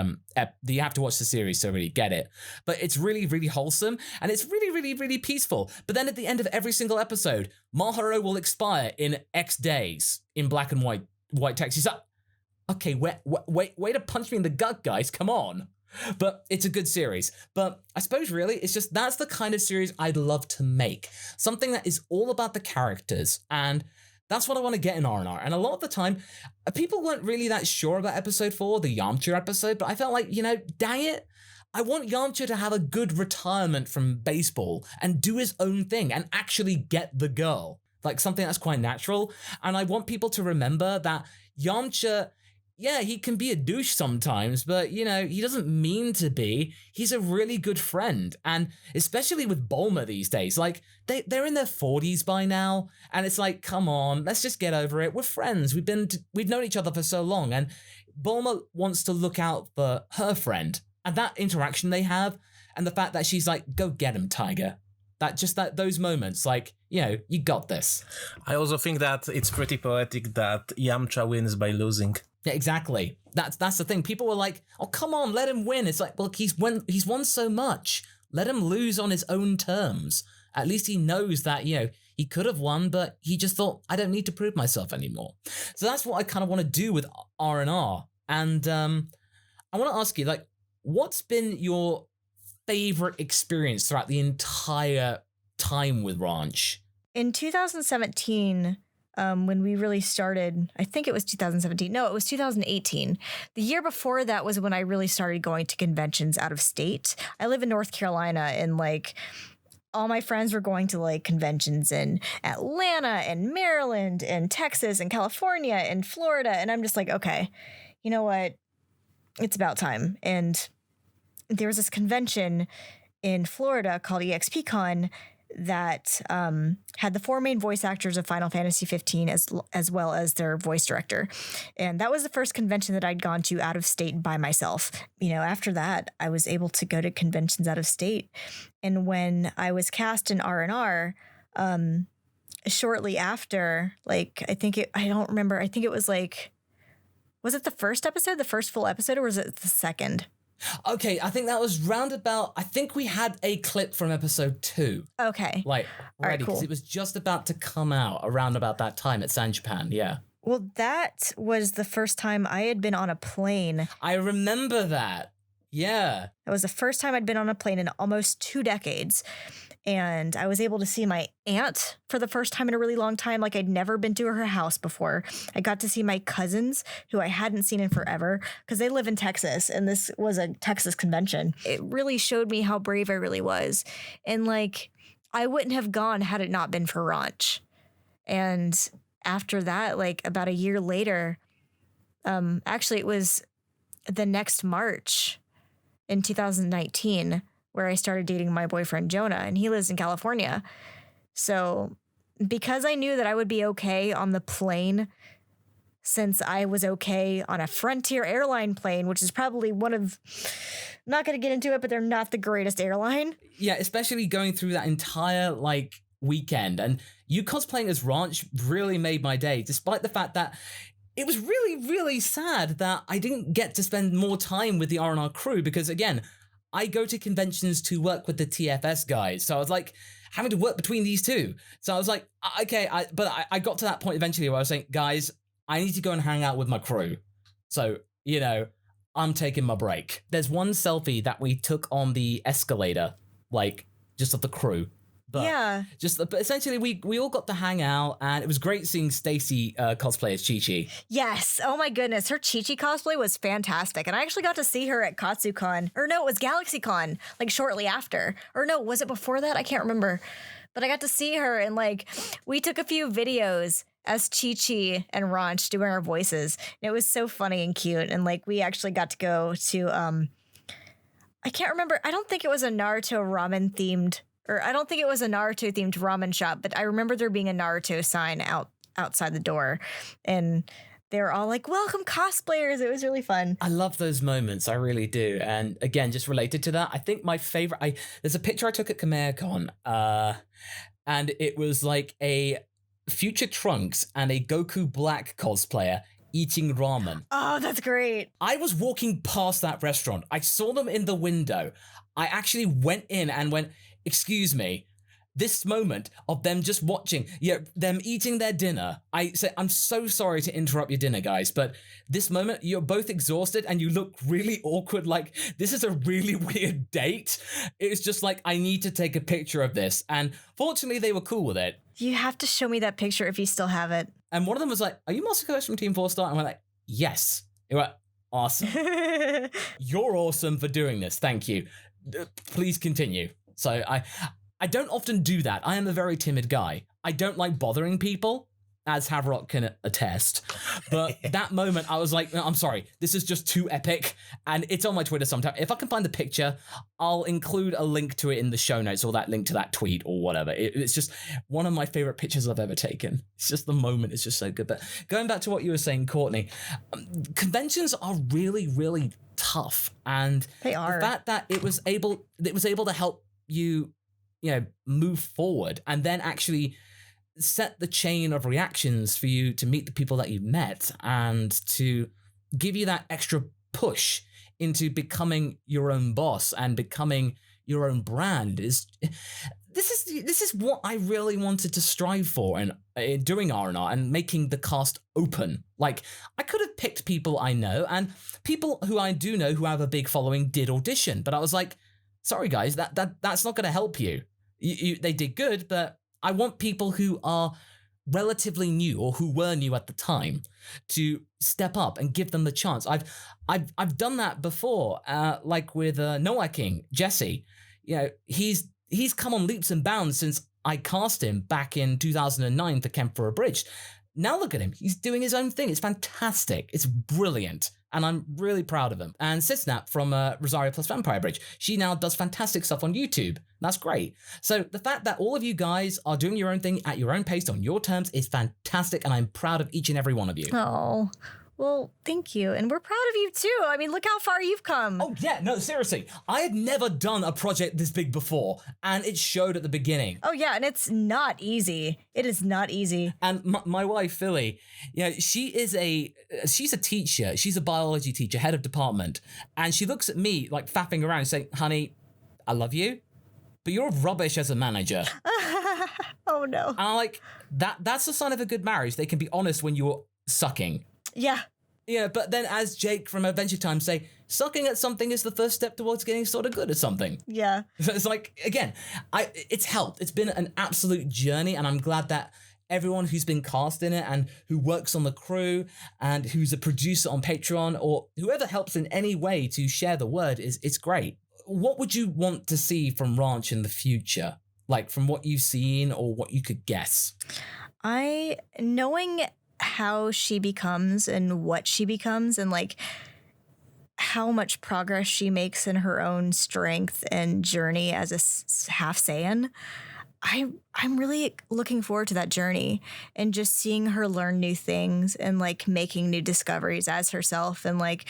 [SPEAKER 1] series to really get it. But it's really, really wholesome, and it's really, really, really peaceful. But then at the end of every single episode, Mahoro will expire in X days in black and white text. He's like, okay, wait to punch me in the gut, guys, come on. But it's a good series. But I suppose really it's just that's the kind of series I'd love to make. Something that is all about the characters, and that's what I want to get in R&R. And a lot of the time, people weren't really that sure about episode 4, the Yamcha episode, but I felt like, dang it, I want Yamcha to have a good retirement from baseball and do his own thing and actually get the girl. Like, something that's quite natural. And I want people to remember that Yamcha, yeah, he can be a douche sometimes, but, he doesn't mean to be. He's a really good friend. And especially with Bulma these days, like, they're in their 40s by now. And it's like, come on, let's just get over it. We're friends. We've known each other for so long. And Bulma wants to look out for her friend. And that interaction they have, and the fact that she's like, go get him, Tiger. Those moments, like, you got this.
[SPEAKER 2] I also think that it's pretty poetic that Yamcha wins by losing.
[SPEAKER 1] Yeah, exactly. That's the thing. People were like, "Oh, come on, let him win." It's like, well, he's won so much. Let him lose on his own terms. At least he knows that, he could have won, but he just thought, I don't need to prove myself anymore. So that's what I kind of want to do with R&R. And I want to ask you, like, what's been your favorite experience throughout the entire time with Ranch?
[SPEAKER 3] In 2017, when we really started, I think it was 2017. No, it was 2018. The year before that was when I really started going to conventions out of state. I live in North Carolina, and like all my friends were going to like conventions in Atlanta and Maryland and Texas and California and Florida. And I'm just like, okay, you know what? It's about time. And there was this convention in Florida called EXPCon that had the 4 main voice actors of Final Fantasy 15 as well as their voice director. And that was the first convention that I'd gone to out of state by myself. After that, I was able to go to conventions out of state. And when I was cast in R&R, shortly after, like, I think it was like, was it the first episode, the first full episode, or was it the second?
[SPEAKER 1] Okay, I think that was roundabout. I think we had a clip from episode 2.
[SPEAKER 3] Okay.
[SPEAKER 1] Like, ready, because
[SPEAKER 3] cool.
[SPEAKER 1] it was just about to come out around about that time at San Japan, yeah.
[SPEAKER 3] Well, that was the first time I had been on a plane.
[SPEAKER 1] I remember that. Yeah.
[SPEAKER 3] It was the first time I'd been on a plane in almost 2 decades. And I was able to see my aunt for the first time in a really long time. Like, I'd never been to her house before. I got to see my cousins, who I hadn't seen in forever, because they live in Texas, and this was a Texas convention. It really showed me how brave I really was. And, like, I wouldn't have gone had it not been for Ranch. And after that, like, about a year later, actually, it was the next March in 2019, where I started dating my boyfriend, Jonah, and he lives in California. So because I knew that I would be okay on the plane, since I was okay on a Frontier airline plane, which is probably one of, I'm not going to get into it, but they're not the greatest airline.
[SPEAKER 1] Yeah, especially going through that entire, like, weekend. And you cosplaying as Ranch really made my day, despite the fact that it was really, really sad that I didn't get to spend more time with the R&R crew, because, again, I go to conventions to work with the TFS guys. So I was like having to work between these two. So I was like, okay, but I got to that point eventually where I was saying, guys, I need to go and hang out with my crew. So, I'm taking my break. There's one selfie that we took on the escalator, like just of the crew. But
[SPEAKER 3] yeah.
[SPEAKER 1] But essentially, we all got to hang out, and it was great seeing Stacy cosplay as Chi-Chi.
[SPEAKER 3] Yes. Oh my goodness. Her Chi-Chi cosplay was fantastic. And I actually got to see her at KatsuCon. Or no, it was GalaxyCon, like shortly after. Or no, was it before that? I can't remember. But I got to see her, and like we took a few videos as Chi-Chi and Ranch doing our voices. And it was so funny and cute. And like we actually got to go to I can't remember. I don't think it was a Naruto ramen themed, or I don't think it was a Naruto themed ramen shop, but I remember there being a Naruto sign outside the door, and they were all like, "Welcome cosplayers." It was really fun.
[SPEAKER 1] I love those moments. I really do. And again, just related to that, I think my favorite, there's a picture I took at KamehamehaCon, and it was like a Future Trunks and a Goku Black cosplayer eating ramen.
[SPEAKER 3] Oh, that's great.
[SPEAKER 1] I was walking past that restaurant. I saw them in the window. I actually went in and went, "Excuse me." This moment of them just watching, them eating their dinner. I say, I'm so sorry to interrupt your dinner, guys, but this moment, you're both exhausted and you look really awkward. Like, this is a really weird date. It's just like, I need to take a picture of this. And fortunately, they were cool with it.
[SPEAKER 3] You have to show me that picture if you still have it.
[SPEAKER 1] And one of them was like, "Are you Master Coach from Team 4-Star?" And I went like, "Yes." They were like, "Awesome." You're awesome for doing this. Thank you. Please continue. So I don't often do that. I am a very timid guy. I don't like bothering people, as Haverock can attest. But that moment, I was like, "No, I'm sorry. This is just too epic." And it's on my Twitter sometime. If I can find the picture, I'll include a link to it in the show notes, or that link to that tweet or whatever. It's just one of my favorite pictures I've ever taken. It's just the moment is just so good. But going back to what you were saying, Courtney, conventions are really, really tough. And
[SPEAKER 3] they are.
[SPEAKER 1] The fact that it was able to help you move forward and then actually set the chain of reactions for you to meet the people that you've met and to give you that extra push into becoming your own boss and becoming your own brand this is what I really wanted to strive for in doing R&R and making the cast open. Like, I could have picked people I know, and people who I do know who have a big following did audition, but I was like, sorry guys, that's not going to help you. They did good, but I want people who are relatively new or who were new at the time to step up and give them the chance. I've done that before, like with Noah King, Jesse. He's come on leaps and bounds since I cast him back in 2009 for Camp for a Bridge. Now look at him. He's doing his own thing. It's fantastic. It's brilliant. And I'm really proud of him. And Sisnap from Rosario Plus Vampire Bridge, she now does fantastic stuff on YouTube. That's great. So the fact that all of you guys are doing your own thing at your own pace on your terms is fantastic. And I'm proud of each and every one of you.
[SPEAKER 3] Oh, well, thank you. And we're proud of you too. I mean, look how far you've come.
[SPEAKER 1] Oh yeah, no, seriously. I had never done a project this big before, and it showed at the beginning.
[SPEAKER 3] Oh yeah, and it's not easy. It is not easy.
[SPEAKER 1] And my wife, Philly, she's a teacher. She's a biology teacher, head of department. And she looks at me like faffing around and saying, honey, I love you, but you're rubbish as a manager.
[SPEAKER 3] Oh no.
[SPEAKER 1] And I'm like, that's a sign of a good marriage. They can be honest when you're sucking.
[SPEAKER 3] Yeah.
[SPEAKER 1] Yeah, but then as Jake from Adventure Time say, sucking at something is the first step towards getting sort of good at something.
[SPEAKER 3] Yeah.
[SPEAKER 1] So it's like, again, it's helped. It's been an absolute journey, and I'm glad that everyone who's been cast in it and who works on the crew and who's a producer on Patreon or whoever helps in any way to share the word it's great. What would you want to see from Ranch in the future? Like from what you've seen or what you could guess?
[SPEAKER 3] Knowing how she becomes and what she becomes and like how much progress she makes in her own strength and journey as a half Saiyan, I'm really looking forward to that journey and just seeing her learn new things and like making new discoveries as herself and like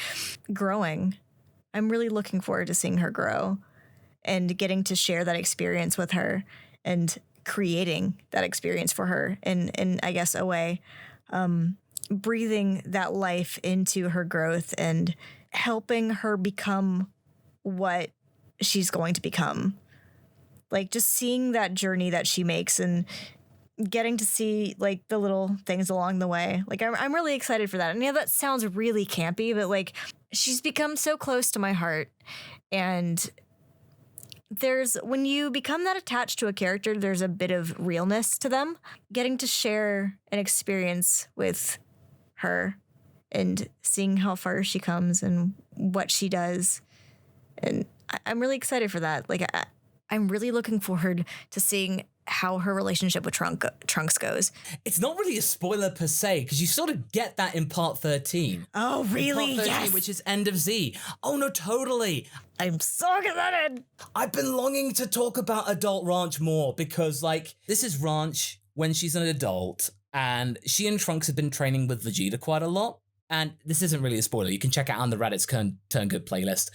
[SPEAKER 3] growing. I'm really looking forward to seeing her grow and getting to share that experience with her and creating that experience for her in I guess a way. Breathing that life into her growth and helping her become what she's going to become. Like just seeing that journey that she makes and getting to see like the little things along the way. Like I'm really excited for that. And that sounds really campy, but like she's become so close to my heart. And when you become that attached to a character, there's a bit of realness to them. Getting to share an experience with her and seeing how far she comes and what she does. And I'm really excited for that. Like, I'm really looking forward to seeing how her relationship with Trunks goes.
[SPEAKER 1] It's not really a spoiler per se, because you sort of get that in part 13.
[SPEAKER 3] Oh, really?
[SPEAKER 1] In part 13,
[SPEAKER 3] yes.
[SPEAKER 1] which is End of Z. Oh, no, totally.
[SPEAKER 3] I'm so excited.
[SPEAKER 1] I've been longing to talk about adult Ranch more because, like, this is Ranch when she's an adult, and she and Trunks have been training with Vegeta quite a lot. And this isn't really a spoiler. You can check it out on the Raditz Turn Good playlist.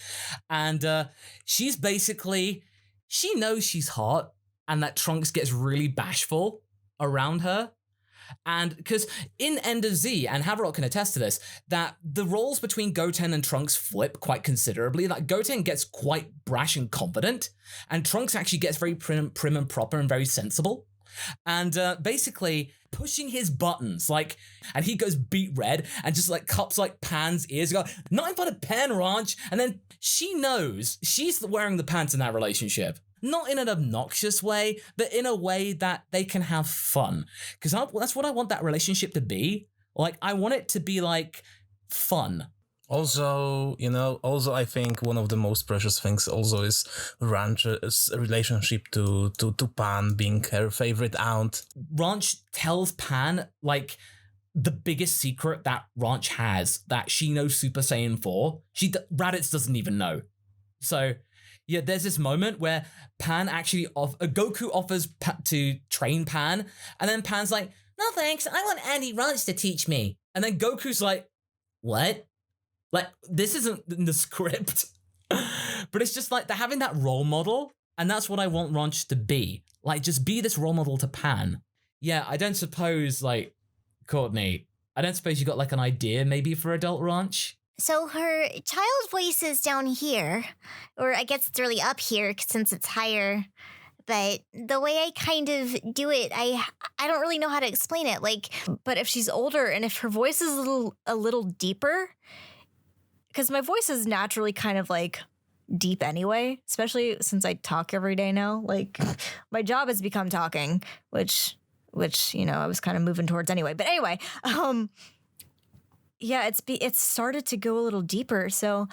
[SPEAKER 1] And she's basically, she knows she's hot and that Trunks gets really bashful around her. And because in End of Z, and Haverock can attest to this, that the roles between Goten and Trunks flip quite considerably. Like Goten gets quite brash and confident, and Trunks actually gets very prim and proper and very sensible. And basically pushing his buttons, like, and he goes beet red and just like cups like Pan's ears, go, not in front of Pan Ranch. And then she knows she's wearing the pants in that relationship. Not in an obnoxious way, but in a way that they can have fun. Because that's what I want that relationship to be. Like, I want it to be, like, fun.
[SPEAKER 2] Also, I think one of the most precious things also is Ranch's relationship to Pan being her favorite aunt.
[SPEAKER 1] Ranch tells Pan, like, the biggest secret that Ranch has, that she knows Super Saiyan 4. Raditz doesn't even know. So... yeah, there's this moment where Pan actually Goku offers to train Pan, and then Pan's like, no thanks, I want Andy Ranch to teach me. And then Goku's like, what? Like, this isn't in the script. But it's just like they're having that role model And that's what I want Ranch to be. Like, just be this role model to Pan. Yeah, I don't suppose, like, Courtney, I don't suppose you got, like, an idea maybe for Adult Ranch?
[SPEAKER 4] So her child voice is down here, or I guess it's really up here since it's higher. But the way I kind of do it, I don't really know how to explain it. Like,
[SPEAKER 3] But if she's older and if her voice is a little deeper, because my voice is naturally kind of like deep anyway, especially since I talk every day now. Like, my job has become talking, which I was kind of moving towards anyway. But anyway, yeah, it's started to go a little deeper. So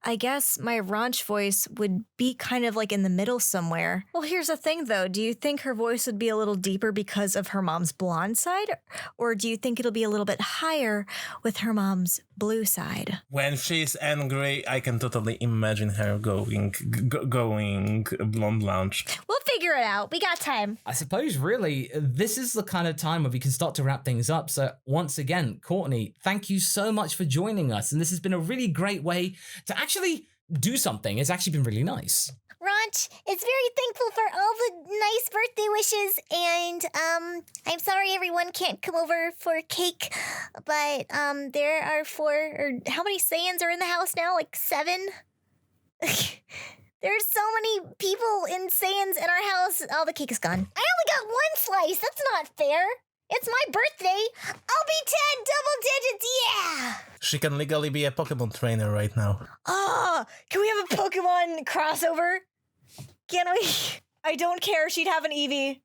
[SPEAKER 3] I guess my Ranch voice would be kind of like in the middle somewhere. Well, here's the thing though. Do you think her voice would be a little deeper because of her mom's blonde side? Or do you think it'll be a little bit higher with her mom's blue side?
[SPEAKER 2] When she's angry, I can totally imagine her going blonde lunch.
[SPEAKER 4] we'll figure it out. We got time.
[SPEAKER 1] I suppose, really, this is the kind of time where we can start to wrap things up. So once again, Courtney, thank you so much for joining us. And this has been a really great way to actually do something. It's actually been really nice.
[SPEAKER 4] Ranch is very thankful for all the nice birthday wishes, and I'm sorry everyone can't come over for cake, but there are 4, or how many Saiyans are in the house now? Like 7? There's so many people in Saiyans in our house. All the cake is gone. I only got 1 slice. That's not fair. It's my birthday. I'll be 10 double digits, yeah!
[SPEAKER 2] She can legally be a Pokemon trainer right now.
[SPEAKER 3] Can we have a Pokemon crossover? Can we? I don't care. She'd have an Eevee.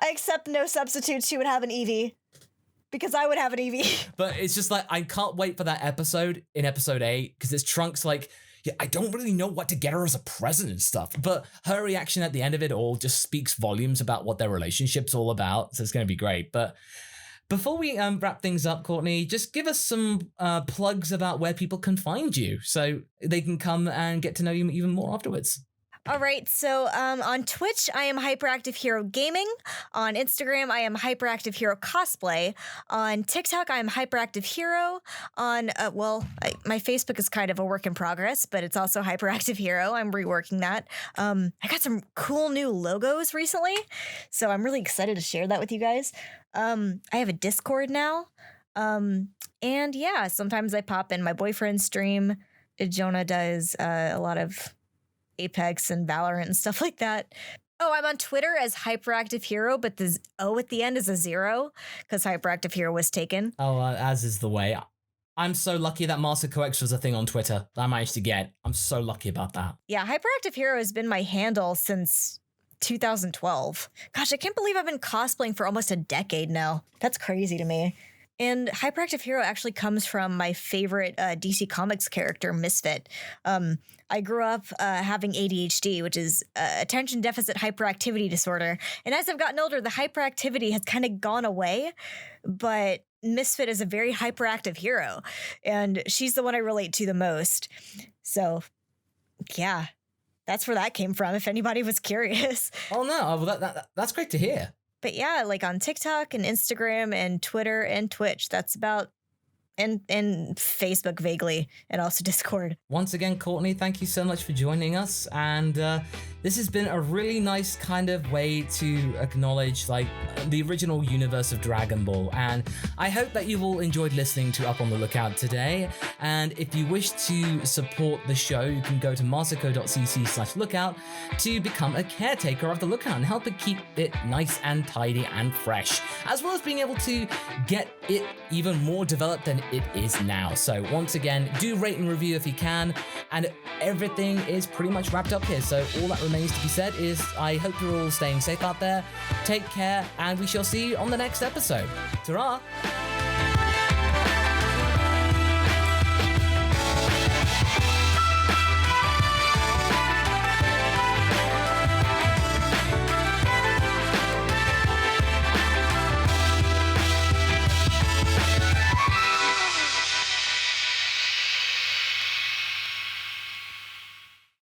[SPEAKER 3] I accept no substitutes. She would have an Eevee. Because I would have an Eevee.
[SPEAKER 1] But it's just like, I can't wait for that episode in episode 8, because it's Trunks like, yeah, I don't really know what to get her as a present and stuff. But her reaction at the end of it all just speaks volumes about what their relationship's all about. So it's going to be great. But before we wrap things up, Courtney, just give us some plugs about where people can find you so they can come and get to know you even more afterwards.
[SPEAKER 3] All right, so on Twitch, I am Hyperactivehero Gaming. On Instagram, I am Hyperactivehero Cosplay. On TikTok, I am Hyperactivehero. On, my Facebook is kind of a work in progress, but it's also Hyperactivehero. I'm reworking that. I got some cool new logos recently, so I'm really excited to share that with you guys. I have a Discord now. And yeah, sometimes I pop in my boyfriend's stream. Jonah does a lot of Apex and Valorant and stuff like that. Oh, I'm on Twitter as Hyperactivehero, but the O at the end is a 0 because Hyperactivehero was taken.
[SPEAKER 1] Oh, as is the way. I'm so lucky that Master Coex was a thing on Twitter that I managed to get. I'm so lucky about that.
[SPEAKER 3] Yeah, Hyperactivehero has been my handle since 2012. Gosh, I can't believe I've been cosplaying for almost a decade now. That's crazy to me. And Hyperactivehero actually comes from my favorite DC Comics character, Misfit. I grew up having ADHD, which is attention deficit hyperactivity disorder. And as I've gotten older, the hyperactivity has kind of gone away. But Misfit is a very hyperactive hero. And she's the one I relate to the most. So, yeah, that's where that came from, if anybody was curious.
[SPEAKER 1] Oh, no. Well, that's great to hear.
[SPEAKER 3] But yeah, like on TikTok and Instagram and Twitter and Twitch, that's about, and Facebook vaguely, and also Discord.
[SPEAKER 1] Once again, Courtney, thank you so much for joining us. And this has been a really nice kind of way to acknowledge like the original universe of Dragon Ball. And I hope that you've all enjoyed listening to Up on the Lookout today. And if you wish to support the show, you can go to masterco.cc/lookout to become a caretaker of the Lookout and help it keep it nice and tidy and fresh, as well as being able to get it even more developed than it is now. So once again, do rate and review if you can, and everything is pretty much wrapped up here. So all that remains to be said is I hope you're all staying safe out there, take care, and we shall see you on the next episode. Ta-ra!